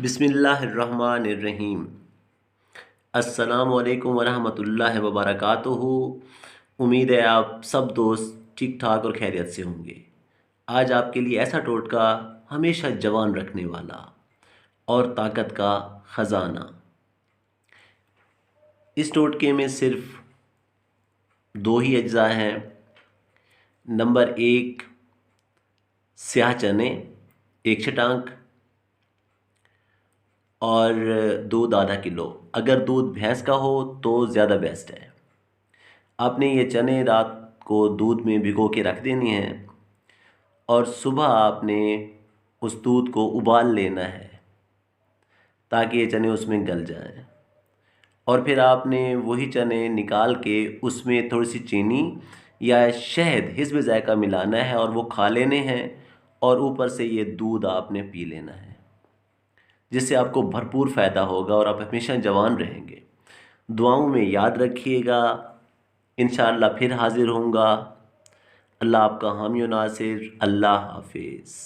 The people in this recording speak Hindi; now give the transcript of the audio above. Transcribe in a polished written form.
बिस्मिल्लाहिर्रहमानिर्रहीम। अस्सलामु अलैकुम वरहमतुल्लाहि वबरकातुहू। उम्मीद है आप सब दोस्त ठीक ठाक और खैरियत से होंगे। आज आपके लिए ऐसा टोटका हमेशा जवान रखने वाला और ताकत का ख़जाना। इस टोटके में सिर्फ दो ही अज्जा हैं। नंबर एक, स्याह चने एक छटांक और दूध आधा किलो। अगर दूध भैंस का हो तो ज़्यादा बेस्ट है। आपने ये चने रात को दूध में भिगो के रख देनी है और सुबह आपने उस दूध को उबाल लेना है ताकि ये चने उसमें गल जाएं। और फिर आपने वही चने निकाल के उसमें थोड़ी सी चीनी या शहद हिस्ब ज़ायक़ा मिलाना है और वो खा लेने हैं। और ऊपर से ये दूध आपने पी लेना है, जिससे आपको भरपूर फ़ायदा होगा और आप हमेशा जवान रहेंगे। दुआओं में याद रखिएगा। इंशाअल्लाह फिर हाज़िर होऊंगा। अल्लाह आपका हामी व नासिर। अल्लाह हाफिज़।